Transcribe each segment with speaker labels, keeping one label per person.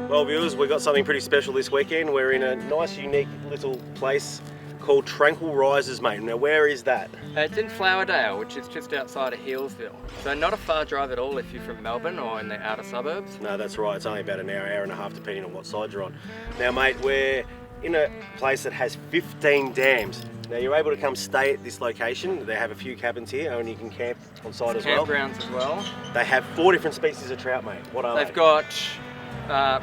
Speaker 1: Well viewers, we've got something pretty special this weekend. We're in a nice unique little place called Tranquil Rises, mate. Now where is that?
Speaker 2: It's in Flowerdale, which is just outside of Healesville. So not a far drive at all if you're from Melbourne or in the outer suburbs.
Speaker 1: No, that's right. It's only about an hour, hour and a half depending on what side you're on. Now mate, we're in a place that has 15 dams. Now you're able to come stay at this location. They have a few cabins here and you can camp on site as well.
Speaker 2: Campgrounds as well.
Speaker 1: They have 4 different species of trout, mate. What are they?
Speaker 2: They've got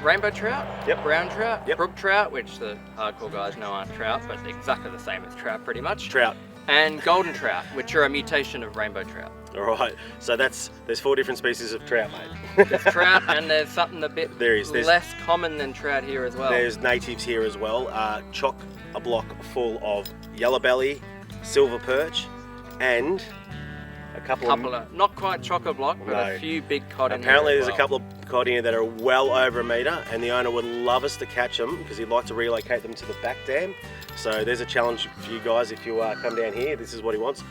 Speaker 2: rainbow trout,
Speaker 1: Yep.
Speaker 2: brown trout,
Speaker 1: Yep.
Speaker 2: brook trout, which the hardcore guys know aren't trout, but exactly the same as trout pretty much.
Speaker 1: Trout.
Speaker 2: And golden trout, which are a mutation of rainbow trout.
Speaker 1: All right. So there's 4 different species of trout, mate.
Speaker 2: There's trout and there's something a bit
Speaker 1: There's
Speaker 2: less common than trout here as well.
Speaker 1: There's natives here as well. Chock a block full of yellowbelly, silver perch, and a couple of
Speaker 2: not quite chock-a-block, but
Speaker 1: No.
Speaker 2: a few big cod in here.
Speaker 1: Apparently
Speaker 2: as
Speaker 1: there's a couple of cod here that are well over a metre, and the owner would love us to catch them because he'd like to relocate them to the back dam. So there's a challenge for you guys if you come down here. This is what he wants.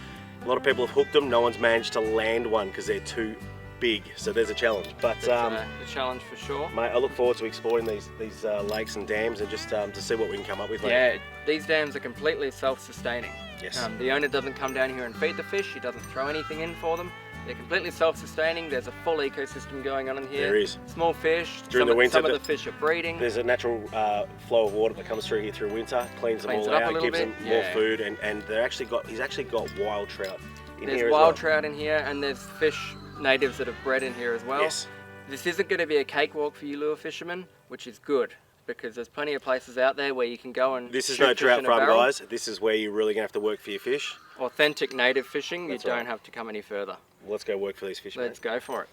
Speaker 1: A lot of people have hooked them. No one's managed to land one because they're too big. So there's a challenge. But
Speaker 2: It's a challenge for sure.
Speaker 1: mate, I look forward to exploring these lakes and dams and just to see what we can come up with. Mate.
Speaker 2: Yeah, these dams are completely self-sustaining.
Speaker 1: Yes.
Speaker 2: The owner doesn't come down here and feed the fish. He doesn't throw anything in for them. They're completely self-sustaining. There's a full ecosystem going on in here.
Speaker 1: There is.
Speaker 2: Small fish.
Speaker 1: During the winter,
Speaker 2: some of the fish are breeding.
Speaker 1: There's a natural flow of water that comes through here through winter, cleans them
Speaker 2: Cleans
Speaker 1: all
Speaker 2: it up a
Speaker 1: out,
Speaker 2: little
Speaker 1: gives
Speaker 2: bit,
Speaker 1: them more
Speaker 2: yeah.
Speaker 1: food, and he's actually got wild trout in
Speaker 2: There's
Speaker 1: here as
Speaker 2: wild
Speaker 1: well.
Speaker 2: trout in here, and there's fish natives that have bred in here as well.
Speaker 1: Yes.
Speaker 2: This isn't going to be a cakewalk for you lure fishermen, which is good, because there's plenty of places out there where you can go and
Speaker 1: This is
Speaker 2: shoot
Speaker 1: no
Speaker 2: fish
Speaker 1: trout
Speaker 2: in a
Speaker 1: farm,
Speaker 2: barrel.
Speaker 1: guys. This is where you're really going to have to work for your fish.
Speaker 2: Authentic native fishing,
Speaker 1: That's
Speaker 2: you don't
Speaker 1: right.
Speaker 2: have to come any further.
Speaker 1: Let's go work for these fish,
Speaker 2: Let's
Speaker 1: mate.
Speaker 2: go for it.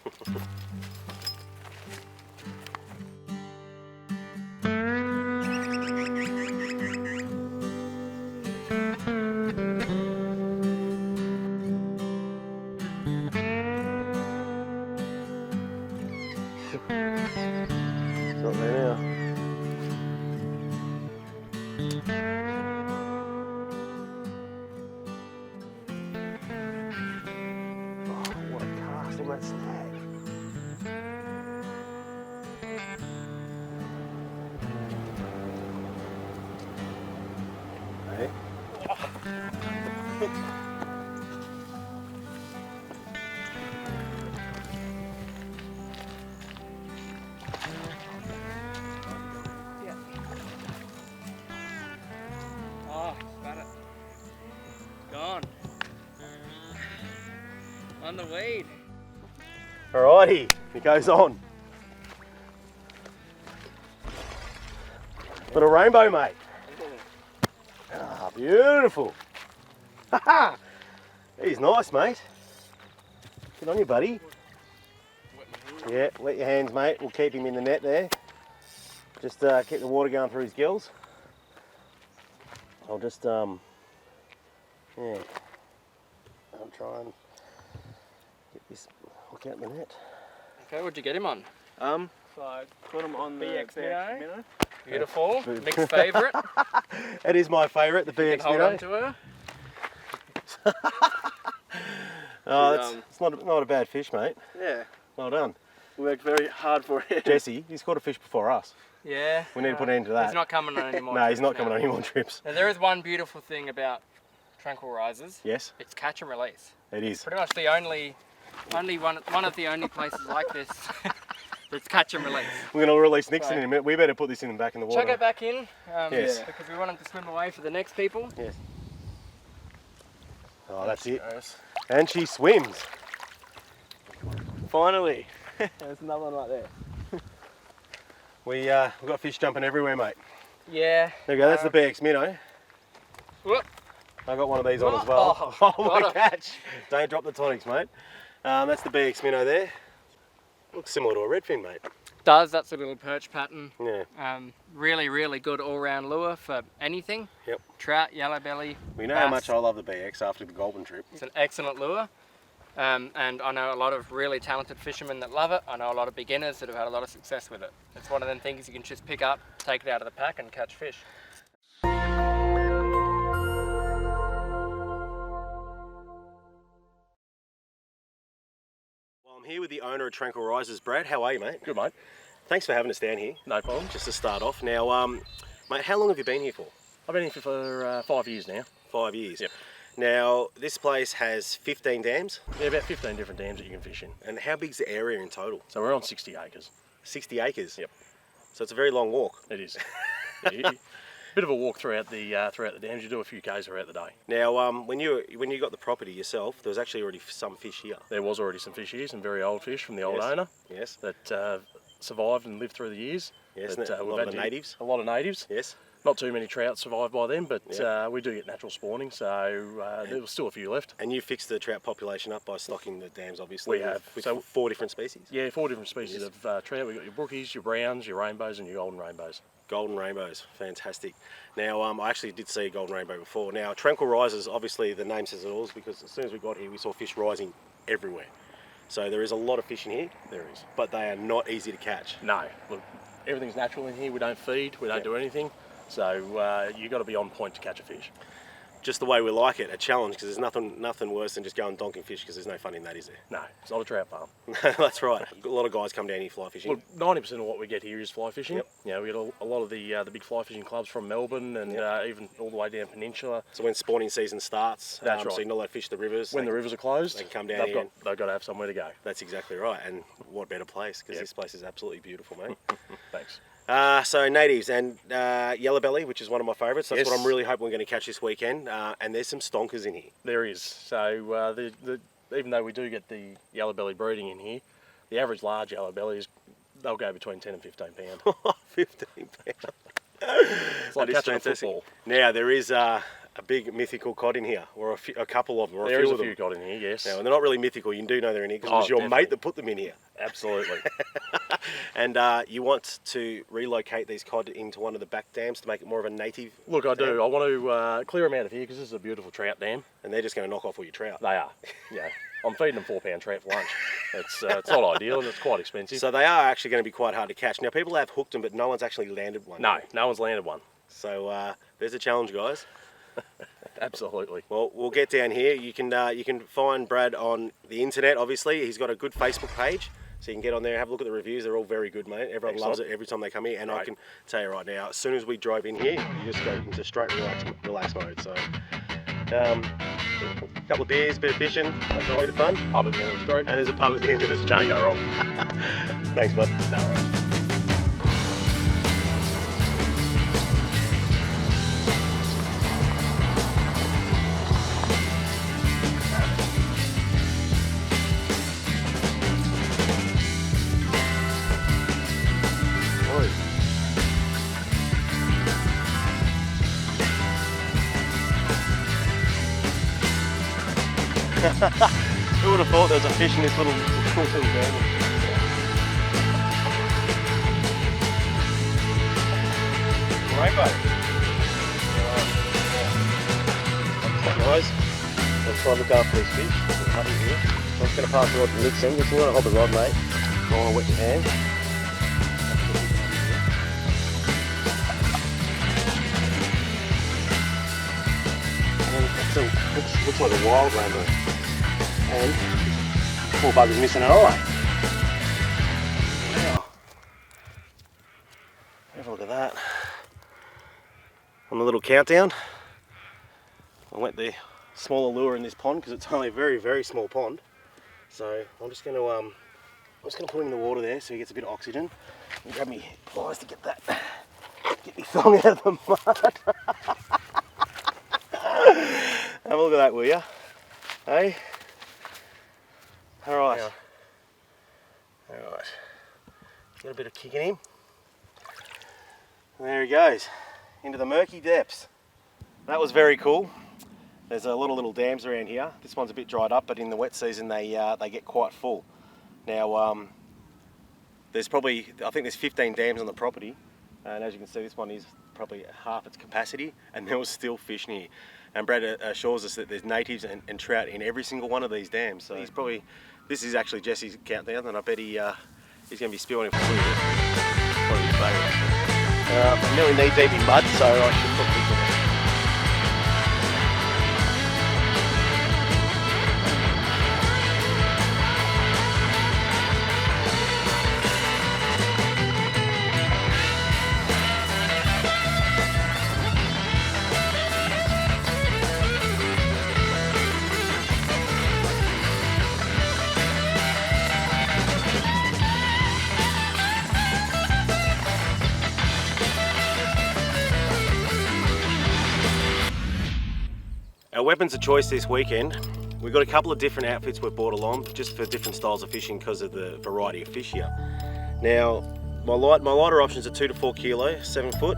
Speaker 1: It's not there now. Oh, what a cast on that snag. Hey.
Speaker 2: Oh, got it. Gone. On the weed.
Speaker 1: Alrighty, it goes on. Little rainbow, mate. Ah, beautiful. Haha! He's nice, mate. Good on you, buddy. Yeah, wet your hands, mate. We'll keep him in the net there. Just keep the water going through his gills. I'll just, yeah. I'll try and get this hook out the net.
Speaker 2: Okay, what'd you get him on?
Speaker 3: So I put them on the
Speaker 2: BX
Speaker 3: BX
Speaker 2: Minnow.
Speaker 3: Minnow.
Speaker 2: Beautiful. Mixed favourite.
Speaker 1: It is my favourite, the
Speaker 2: You
Speaker 1: BX
Speaker 2: can hold
Speaker 1: Minnow.
Speaker 2: on to her.
Speaker 1: Oh, it's not a bad fish, mate.
Speaker 3: Yeah,
Speaker 1: Well done.
Speaker 3: we worked very hard for it.
Speaker 1: Jesse, he's caught a fish before us.
Speaker 2: Yeah.
Speaker 1: We need to put an end to that.
Speaker 2: He's not coming on any more
Speaker 1: No, he's
Speaker 2: trips
Speaker 1: not coming
Speaker 2: now.
Speaker 1: on any more trips.
Speaker 2: Now, there is one beautiful thing about Tranquil Rises.
Speaker 1: Yes,
Speaker 2: It's catch and release.
Speaker 1: it is.
Speaker 2: Pretty much the only one of the only places like this that's catch and release.
Speaker 1: We're going to release Nixon
Speaker 2: Right.
Speaker 1: in a minute. We better put this in back in the water.
Speaker 2: Chuck it back in,
Speaker 1: Yes.
Speaker 2: because we want him to swim away for the next people.
Speaker 1: Yes. Oh, that's it. And she swims.
Speaker 3: Finally. There's another one right there.
Speaker 1: We've got fish jumping everywhere, mate.
Speaker 2: Yeah.
Speaker 1: There we go. That's the BX Minnow.
Speaker 2: Whoop.
Speaker 1: I got one of these on as well.
Speaker 2: Oh,
Speaker 1: my
Speaker 2: got it.
Speaker 1: catch! Don't drop the tonics, mate. That's the BX Minnow there. Looks similar to a redfin, mate.
Speaker 2: Does, that's a little perch pattern.
Speaker 1: Yeah.
Speaker 2: Really, really good all-round lure for anything.
Speaker 1: Yep.
Speaker 2: Trout, yellowbelly.
Speaker 1: We know how
Speaker 2: bass.
Speaker 1: much I love the BX after the Goulburn trip.
Speaker 2: It's an excellent lure. And I know a lot of really talented fishermen that love it. I know a lot of beginners that have had a lot of success with it. It's one of them things you can just pick up, take it out of the pack and catch fish.
Speaker 1: Well, I'm here with the owner of Tranquil Rises, Brad. How are you, mate?
Speaker 4: Good, mate.
Speaker 1: Thanks for having us down here.
Speaker 3: No problem.
Speaker 1: Just to start off. Now, mate, how long have you been here for?
Speaker 3: I've been here for 5 years now.
Speaker 1: 5 years.
Speaker 3: Yep.
Speaker 1: Now, this place has 15 dams.
Speaker 3: Yeah, about 15 different dams that you can fish in.
Speaker 1: And how big's the area in total?
Speaker 3: So we're on 60 acres.
Speaker 1: 60 acres?
Speaker 3: Yep.
Speaker 1: So it's a very long walk.
Speaker 3: It is. Bit of a walk throughout the dams. You do a few k's throughout the day.
Speaker 1: Now, when you got the property yourself, there was actually already some fish here.
Speaker 3: There was already some fish here, some very old fish from the old
Speaker 1: Yes.
Speaker 3: owner
Speaker 1: Yes.
Speaker 3: that survived and lived through the years.
Speaker 1: Yes,
Speaker 3: But,
Speaker 1: a
Speaker 3: we've
Speaker 1: lot
Speaker 3: had
Speaker 1: of
Speaker 3: to-
Speaker 1: natives.
Speaker 3: A lot of natives.
Speaker 1: Yes.
Speaker 3: Not too many trout survived by then, but
Speaker 1: Yep.
Speaker 3: we do get natural spawning, so there was still a few left.
Speaker 1: And you fixed the trout population up by stocking the dams, obviously.
Speaker 3: We have.
Speaker 1: With
Speaker 3: So-
Speaker 1: 4 different species.
Speaker 3: Yeah, 4 different species
Speaker 1: Yes.
Speaker 3: of trout. We've got your brookies, your browns, your rainbows, and your golden rainbows.
Speaker 1: Golden rainbows, fantastic. Now, I actually did see a golden rainbow before. Now, Tranquil Rises, obviously the name says it all, because as soon as we got here, we saw fish rising everywhere. So there is a lot of fish in here,
Speaker 3: There is.
Speaker 1: but they are not easy to catch.
Speaker 3: No, look, everything's natural in here. We don't feed, we don't
Speaker 1: Yeah.
Speaker 3: do anything. So you've got to be on point to catch a fish.
Speaker 1: Just the way we like it, a challenge, because there's nothing worse than just going donking fish, because there's no fun in that, is
Speaker 3: No, it's not a trout farm.
Speaker 1: there? That's right. A lot of guys come down here fly fishing.
Speaker 3: Look, 90% of what we get here is fly fishing.
Speaker 1: Yep.
Speaker 3: You know, we get a lot of the big fly fishing clubs from Melbourne and
Speaker 1: Yep.
Speaker 3: even all the way down Peninsula.
Speaker 1: So when spawning season starts,
Speaker 3: That's right.
Speaker 1: so you're not allowed to fish the rivers.
Speaker 3: When the rivers are closed,
Speaker 1: they can come down here and-
Speaker 3: they've got to have somewhere to go.
Speaker 1: That's exactly right, and what better place, because
Speaker 3: Yep.
Speaker 1: this place is absolutely beautiful, mate.
Speaker 3: Thanks.
Speaker 1: So natives and Yellowbelly, which is one of my favourites. That's
Speaker 3: Yes.
Speaker 1: what I'm really hoping we're going to catch this weekend. And there's some stonkers in here.
Speaker 3: There is. So even though we do get the yellowbelly breeding in here, the average large yellowbelly they'll go between 10 and 15 pound.
Speaker 1: 15 pounds.
Speaker 3: It's like
Speaker 1: That is
Speaker 3: catching a
Speaker 1: fantastic.
Speaker 3: football.
Speaker 1: Now there is a big mythical cod in here, or a couple of them, or
Speaker 3: There
Speaker 1: a
Speaker 3: is
Speaker 1: few
Speaker 3: a
Speaker 1: of them.
Speaker 3: few got in here, yes.
Speaker 1: Now, and they're not really mythical. You do know they're in here because it
Speaker 3: Oh,
Speaker 1: was your
Speaker 3: definitely.
Speaker 1: mate that put them in here.
Speaker 3: Absolutely.
Speaker 1: And you want to relocate these cod into one of the back dams to make it more of a native.
Speaker 3: Look, I do.
Speaker 1: dam,
Speaker 3: I want to clear them out of here because this is a beautiful trout dam.
Speaker 1: and they're just going to knock off all your trout.
Speaker 3: They are. Yeah. I'm feeding them £4 trout for lunch. It's not ideal and it's quite expensive.
Speaker 1: So they are actually going to be quite hard to catch. Now people have hooked them, but no one's actually landed one.
Speaker 3: no one's landed one.
Speaker 1: So there's a challenge, guys.
Speaker 3: Absolutely.
Speaker 1: Well, we'll get down here. You can find Brad on the internet. Obviously, he's got a good Facebook page, so you can get on there and have a look at the reviews. They're all very good, mate. Everyone loves it every time they come here. And I
Speaker 3: Right.
Speaker 1: can tell you right now, as soon as we drove in here, you just go into straight relax mode. So, a couple of beers, bit of fishing, that's a bit of fun.
Speaker 3: Pub at the end of the street.
Speaker 1: And there's a pub at the end of this.
Speaker 3: Can't go wrong.
Speaker 1: Thanks, bud.
Speaker 3: No worries.
Speaker 1: Who would have thought there was a fish in this little dam? Rainbow. Guys, let's try and look after these fish. I'm just going to pass the rod to mix in. Just want to hold the rod, mate. Don't want to wet your hand. Looks like a wild rainbow. And poor bugger's missing an eye. Wow. Have a look at that. On the little countdown, I went the smaller lure in this pond because it's only a very, very small pond. So I'm just going to put him in the water there so he gets a bit of oxygen. And grab me pliers to get me thong out of the mud. Have a look at that, will ya? Hey? Alright.
Speaker 3: Yeah.
Speaker 1: Alright. Get a bit of kick in him. There he goes. Into the murky depths. That was very cool. There's a lot of little dams around here. This one's a bit dried up, but in the wet season they get quite full. Now, there's probably, I think there's 15 dams on the property. And as you can see, this one is probably half its capacity, and there was still fish in here. And Brad assures us that there's natives and trout in every single one of these dams. So he's probably, this is actually Jesse's countdown, and I bet he's going to be spewing it for you. One of his favourites. I'm nearly knee deep in mud, so I should probably do it. Our weapons of choice this weekend, we've got a couple of different outfits we've brought along just for different styles of fishing because of the variety of fish here. Now, my lighter options are 2 to 4 kilo, 7 foot,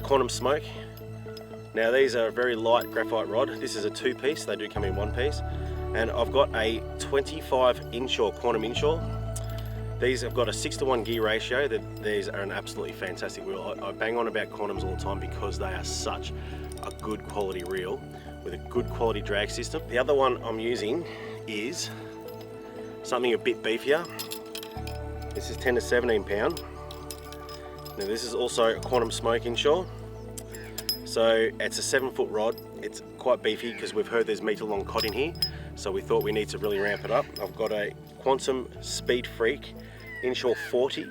Speaker 1: quantum smoke. Now these are a very light graphite rod. This is a 2-piece, they do come in 1 piece. And I've got a 25 inshore, quantum inshore. These have got a 6:1 gear ratio. These are an absolutely fantastic reel. I bang on about quantums all the time because they are such a good quality reel with a good quality drag system. The other one I'm using is something a bit beefier. This is 10 to 17 pound. Now this is also a quantum smoke inshore. So it's a 7-foot rod. It's quite beefy because we've heard there's meter long cod in here. So we thought we need to really ramp it up. I've got a Quantum Speed Freak inshore 40.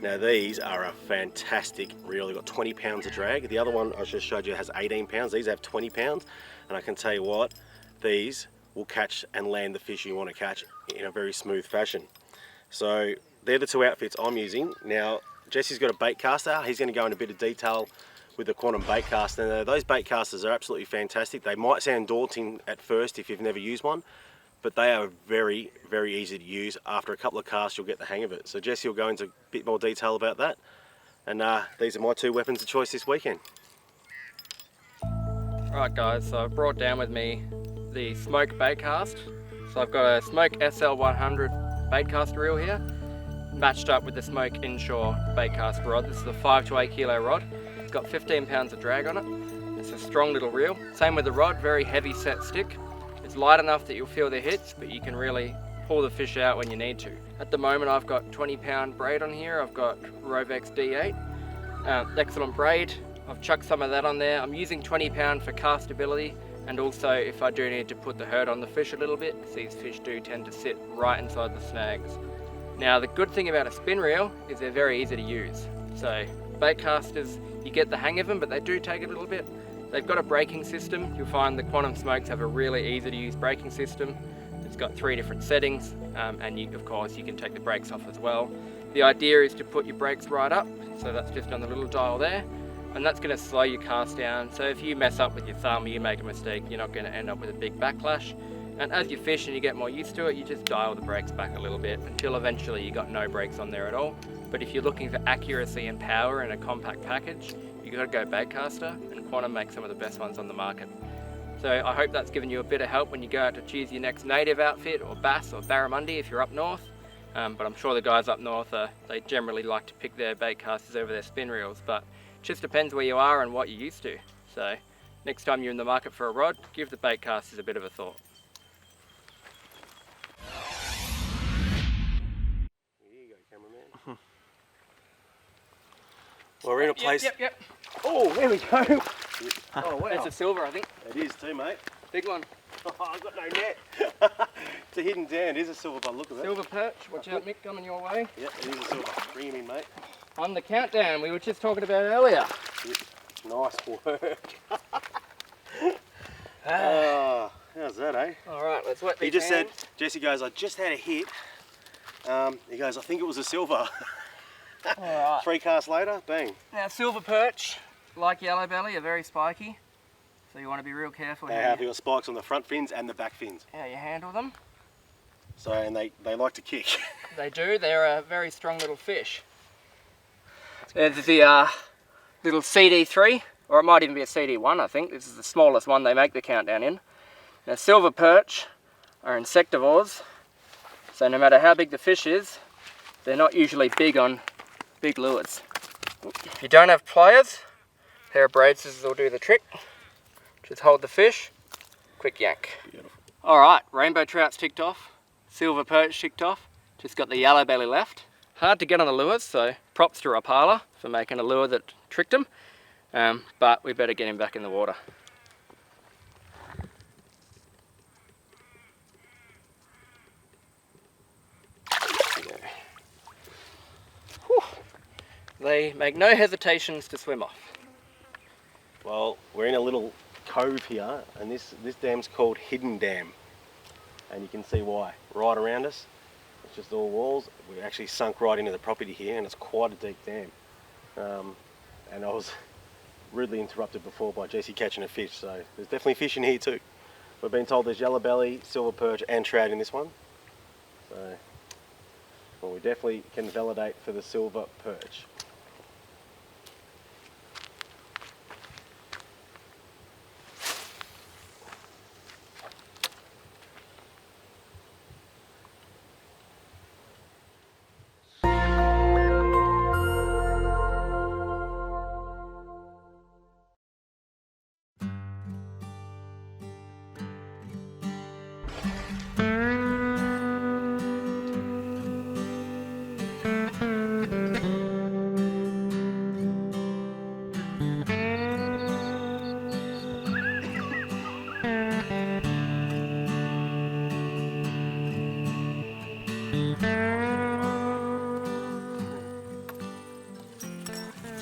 Speaker 1: Now these are a fantastic reel. They've got 20 pounds of drag. The other one I just showed you has 18 pounds. These have 20 pounds. And I can tell you what, these will catch and land the fish you want to catch in a very smooth fashion. So they're the 2 outfits I'm using. Now Jesse's got a bait caster. He's going to go in a bit of detail with the quantum bait caster. Now, those bait casters are absolutely fantastic. They might sound daunting at first if you've never used one, but they are very, very easy to use. After a couple of casts, you'll get the hang of it. So Jesse will go into a bit more detail about that. And these are my 2 weapons of choice this weekend.
Speaker 2: Right guys, so I've brought down with me the Smoke bait cast. So I've got a Smoke SL100 bait cast reel here, matched up with the Smoke inshore bait cast rod. This is a 5 to 8 kilo rod. It's got 15 pounds of drag on it. It's a strong little reel. Same with the rod, very heavy set stick. It's light enough that you'll feel the hits, but you can really pull the fish out when you need to. At the moment I've got 20 pound braid on here. I've got Rovex D8. Excellent braid. I've chucked some of that on there. I'm using 20 pound for castability, and also if I do need to put the hurt on the fish a little bit, because these fish do tend to sit right inside the snags. Now the good thing about a spin reel is they're very easy to use. So bait casters, you get the hang of them, but they do take a little bit. They've got a braking system. You'll find the Quantum Smokes have a really easy to use braking system. It's got 3 different settings, and of course you can take the brakes off as well. The idea is to put your brakes right up, so that's just on the little dial there, and that's going to slow your cast down. So if you mess up with your thumb or you make a mistake, you're not going to end up with a big backlash. And as you fish and you get more used to it, you just dial the brakes back a little bit until eventually you got no brakes on there at all. But if you're looking for accuracy and power in a compact package, you've got to go bait caster, and Quantum makes some of the best ones on the market. So I hope that's given you a bit of help when you go out to choose your next native outfit, or bass or barramundi if you're up north. But I'm sure the guys up north, they generally like to pick their bait casters over their spin reels, but it just depends where you are and what you're used to. So next time you're in the market for a rod, give the bait casters a bit of a thought.
Speaker 1: Here you go, cameraman. Well, we're in a place.
Speaker 2: Yep.
Speaker 1: Oh, there we go. Oh, wow.
Speaker 2: It's a silver, I think.
Speaker 1: It is too, mate.
Speaker 2: Big one.
Speaker 1: Oh, I've got no net. It's a hidden down. It is a silver by the look of it.
Speaker 2: Silver perch. Watch out, Mick, coming your way.
Speaker 1: Yep, it is a silver. Bring him in, mate.
Speaker 2: On the countdown we were just talking about earlier.
Speaker 1: Yep. Nice work. How's that, eh?
Speaker 2: All right, let's wet these
Speaker 1: He just
Speaker 2: hands.
Speaker 1: said, Jesse goes, I just had a hit. He goes, I think it was a silver.
Speaker 2: All right.
Speaker 1: 3 casts later, bang.
Speaker 2: Now, silver perch, like Yellowbelly, are very spiky, so you want to be real careful
Speaker 1: They
Speaker 2: how
Speaker 1: have got spikes on the front fins and the back fins.
Speaker 2: you handle them.
Speaker 1: So, and they like to kick.
Speaker 2: They do. They're a very strong little fish. There's the little CD3, or it might even be a CD1, I think. This is the smallest one they make the countdown in. Now, silver perch are insectivores, so no matter how big the fish is, they're not usually big on big lures. If you don't have pliers, a pair of braid scissors will do the trick. Just hold the fish, quick yank.
Speaker 1: Beautiful.
Speaker 2: Alright, rainbow trout's ticked off, silver perch ticked off, just got the Yellowbelly left. Hard to get on the lures, so props to Rapala for making a lure that tricked him, but we better get him back in the water. Whew. They make no hesitations to swim off.
Speaker 1: Well, we're in a little cove here, and this dam's called Hidden Dam. And you can see why. Right around us, it's just all walls. We're actually sunk right into the property here, and it's quite a deep dam. And I was rudely interrupted before by Jesse catching a fish, so there's definitely fish in here too. We've been told there's yellowbelly, silver perch and trout in this one. So, well, we definitely can validate for the silver perch.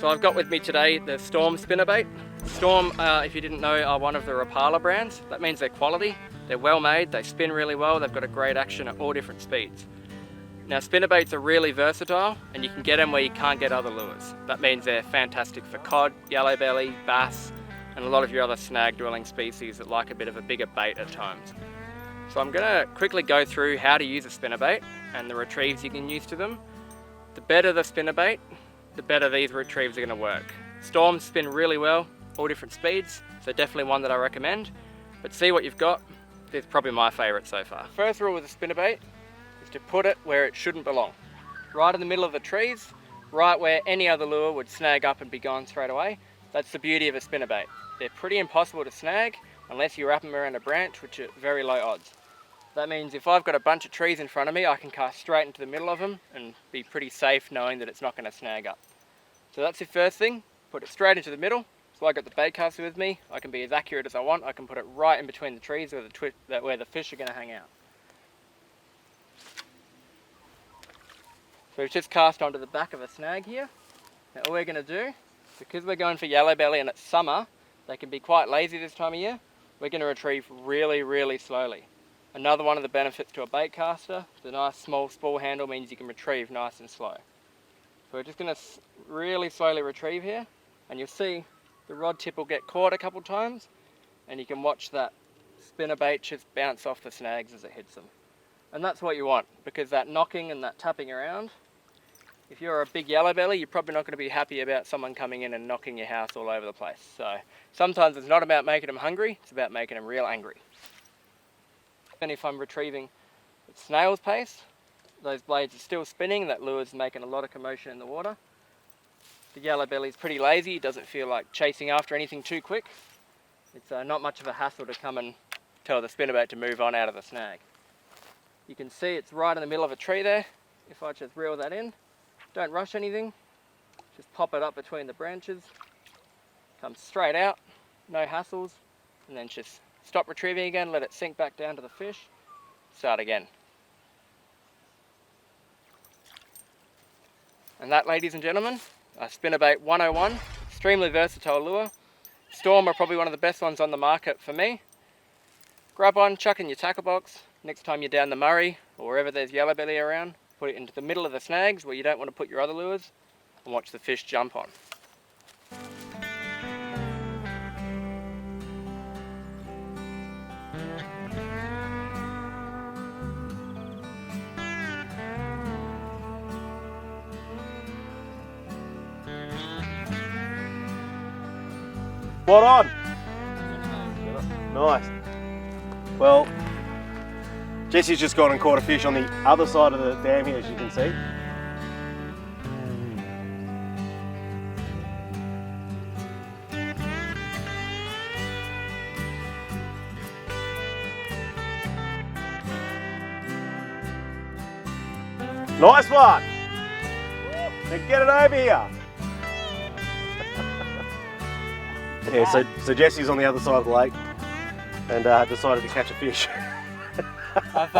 Speaker 2: So I've got with me today the Storm spinnerbait. Storm, if you didn't know, are one of the Rapala brands. That means they're quality, they're well made, they spin really well, they've got a great action at all different speeds. Now spinnerbaits are really versatile and you can get them where you can't get other lures. That means they're fantastic for cod, yellowbelly, bass, and a lot of your other snag dwelling species that like a bit of a bigger bait at times. So I'm going to quickly go through how to use a spinnerbait and the retrieves you can use to them. The better the spinnerbait, the better these retrieves are going to work. Storms spin really well, all different speeds, so definitely one that I recommend. But see what you've got, this is probably my favourite so far. First rule with a spinnerbait is to put it where it shouldn't belong. Right in the middle of the trees, right where any other lure would snag up and be gone straight away. That's the beauty of a spinnerbait. They're pretty impossible to snag unless you wrap them around a branch, which are very low odds. That means if I've got a bunch of trees in front of me, I can cast straight into the middle of them and be pretty safe knowing that it's not going to snag up. So that's your first thing, put it straight into the middle. So I got the bait caster with me, I can be as accurate as I want, I can put it right in between the trees where the fish are going to hang out. So we've just cast onto the back of a snag here. Now all we're going to do, because we're going for yellowbelly and it's summer, they can be quite lazy this time of year, we're going to retrieve really, really slowly. Another one of the benefits to a bait caster, the nice small spool handle means you can retrieve nice and slow. So we're just going to really slowly retrieve here, and you'll see the rod tip will get caught a couple times, and you can watch that spinnerbait just bounce off the snags as it hits them. And that's what you want, because that knocking and that tapping around, if you're a big yellowbelly, you're probably not going to be happy about someone coming in and knocking your house all over the place. So sometimes it's not about making them hungry, it's about making them real angry. And if I'm retrieving at snail's pace, those blades are still spinning, that lure's making a lot of commotion in the water. The yellowbelly's pretty lazy, it doesn't feel like chasing after anything too quick. It's not much of a hassle to come and tell the spinnerbait to move on out of the snag. You can see it's right in the middle of a tree there. If I just reel that in, don't rush anything, just pop it up between the branches, come straight out, no hassles, and then just stop retrieving again, let it sink back down to the fish, start again. And that, ladies and gentlemen, Spinnerbait 101, extremely versatile lure. Storm are probably one of the best ones on the market for me. Grab one, chuck in your tackle box. Next time you're down the Murray or wherever there's yellowbelly around, put it into the middle of the snags where you don't want to put your other lures and watch the fish jump on.
Speaker 1: Spot on! Nice. Well, Jesse's just gone and caught a fish on the other side of the dam here, as you can see. Nice one! Now get it over here! Yeah, so Jesse's on the other side of the lake and decided to catch a fish.
Speaker 2: I've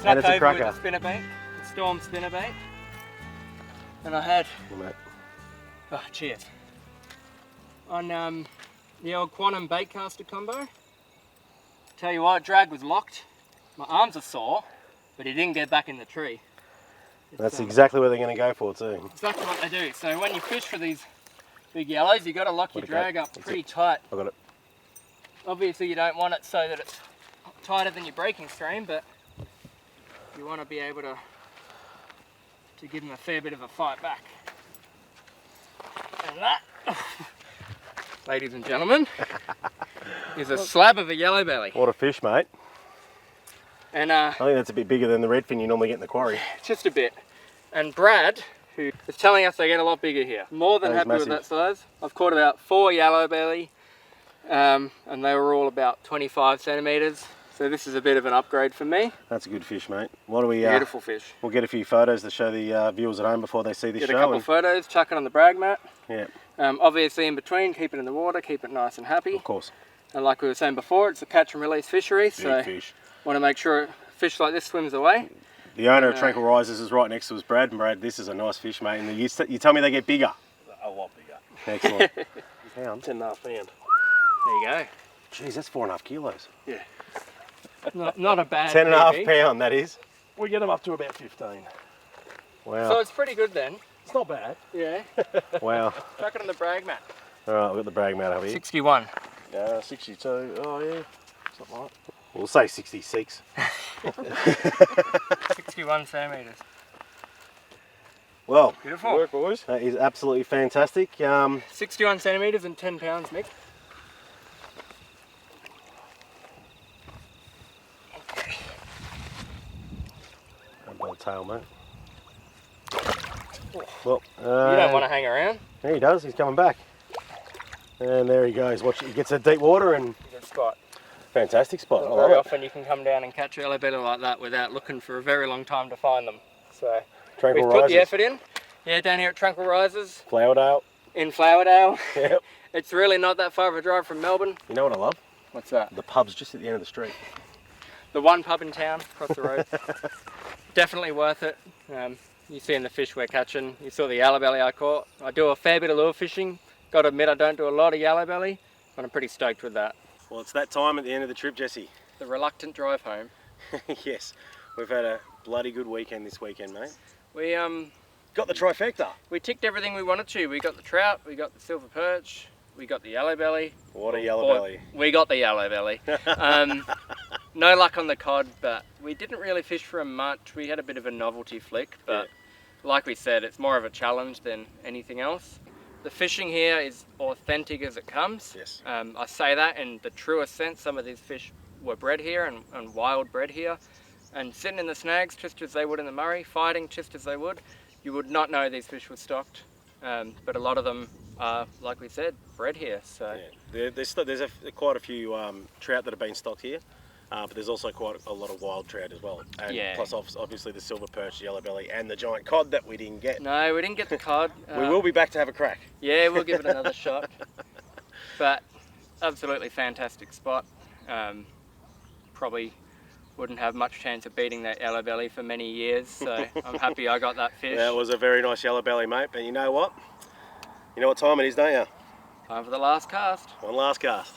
Speaker 1: and it's a
Speaker 2: over
Speaker 1: cracker.
Speaker 2: with the spinnerbait, the Storm spinnerbait, and I had, cheers, on the old Quantum bait caster combo. Tell you what, drag was locked, my arms are sore, but he didn't get back in the tree.
Speaker 1: That's exactly where they're going to go for too.
Speaker 2: Exactly what they do. So when you fish for these Big yellows, you got to lock your
Speaker 1: Let it go.
Speaker 2: drag up
Speaker 1: That's
Speaker 2: pretty
Speaker 1: it.
Speaker 2: tight.
Speaker 1: I got it.
Speaker 2: Obviously you don't want it so that it's tighter than your braking stream, but you want to be able to give them a fair bit of a fight back. And that, ladies and gentlemen, is a slab of a yellow belly.
Speaker 1: What a fish, mate.
Speaker 2: And
Speaker 1: I think that's a bit bigger than the redfin you normally get in the quarry.
Speaker 2: just a bit. And Brad, who is telling us they get a lot bigger here. More than
Speaker 1: That is
Speaker 2: happy with
Speaker 1: massive.
Speaker 2: that size. I've caught about 4 yellow belly, and they were all about 25 centimeters. So this is a bit of an upgrade for me.
Speaker 1: That's a good fish, mate. What do we?
Speaker 2: Beautiful fish.
Speaker 1: We'll get a few photos to show the viewers at home before they see this
Speaker 2: Get
Speaker 1: show.
Speaker 2: a couple of photos, chuck it on the brag mat.
Speaker 1: Yeah,
Speaker 2: Obviously in between, keep it in the water, keep it nice and happy.
Speaker 1: of course.
Speaker 2: And like we were saying before, it's a catch and release fishery, so
Speaker 1: Big fish.
Speaker 2: want to make sure a fish like this swims away.
Speaker 1: The owner of Tranquil Rises is right next to us, Brad. And Brad, this is a nice fish, mate. And you tell me they get bigger.
Speaker 3: A lot bigger.
Speaker 1: Excellent. Pound.
Speaker 3: 10.5 pound.
Speaker 2: There you go.
Speaker 1: Jeez, that's 4.5 kilos.
Speaker 3: Yeah.
Speaker 2: Not a bad
Speaker 1: 10.5
Speaker 2: PB.
Speaker 1: pound, that is.
Speaker 3: We get them up to about 15.
Speaker 1: Wow.
Speaker 2: So it's pretty good then.
Speaker 3: It's not bad.
Speaker 2: Yeah.
Speaker 1: Wow.
Speaker 2: Chuck it on the brag mat.
Speaker 1: All right, we've got the brag mat over here.
Speaker 2: 61.
Speaker 3: 62. Oh yeah. Something like that.
Speaker 1: We'll say 66.
Speaker 2: 61 centimeters.
Speaker 1: Well,
Speaker 2: Beautiful.
Speaker 3: Work, boys.
Speaker 1: that is absolutely fantastic.
Speaker 2: 61 centimeters and 10 pounds, Mick.
Speaker 1: Grab by the tail, mate. Well,
Speaker 2: You don't want to hang around.
Speaker 1: There he does. He's coming back. And there he goes. Watch, he gets a deep water and
Speaker 2: Good spot.
Speaker 1: fantastic spot. I
Speaker 2: Not
Speaker 1: love
Speaker 2: very
Speaker 1: it.
Speaker 2: often you can come down and catch a yellowbelly like that without looking for a very long time to find them. So
Speaker 1: Tranquil
Speaker 2: we've put
Speaker 1: Rises.
Speaker 2: the effort in. Yeah, down here at Tranquil Rises
Speaker 1: Flowerdale.
Speaker 2: in Flowerdale.
Speaker 1: Yep.
Speaker 2: It's really not that far of a drive from Melbourne.
Speaker 1: You know what I love?
Speaker 2: What's that?
Speaker 1: The pub's just at the end of the street.
Speaker 2: The one pub in town, across the road. Definitely worth it. You see in the fish we're catching, you saw the yellowbelly I caught. I do a fair bit of lure fishing. Got to admit I don't do a lot of yellowbelly, but I'm pretty stoked with that.
Speaker 1: Well, it's that time at the end of the trip, Jesse.
Speaker 2: The reluctant drive home.
Speaker 1: Yes, we've had a bloody good weekend this weekend, mate.
Speaker 2: We
Speaker 1: Got the trifecta.
Speaker 2: we ticked everything we wanted to. We got the trout, we got the silver perch, we got the yellowbelly.
Speaker 1: What a yellowbelly.
Speaker 2: We got the yellowbelly. No luck on the cod, but we didn't really fish for him much. We had a bit of a novelty flick, but like we said, it's more of a challenge than anything else. The fishing here is authentic as it comes.
Speaker 1: Yes.
Speaker 2: I say that in the truest sense. Some of these fish were bred here and wild bred here, and sitting in the snags just as they would in the Murray, fighting just as they would. You would not know these fish were stocked, but a lot of them are, like we said, bred here. So
Speaker 1: Yeah. There's quite a few trout that have been stocked here, but there's also quite a lot of wild trout as well. And plus obviously the silver perch, yellowbelly, and the giant cod that we didn't get.
Speaker 2: no, we didn't get the cod.
Speaker 1: We will be back to have a crack.
Speaker 2: Yeah, we'll give it another shot. But absolutely fantastic spot. Probably wouldn't have much chance of beating that yellowbelly for many years, so I'm happy I got that fish.
Speaker 1: That was a very nice yellowbelly, mate. But you know what? You know what time it is, don't you?
Speaker 2: Time for the last cast.
Speaker 1: One last cast.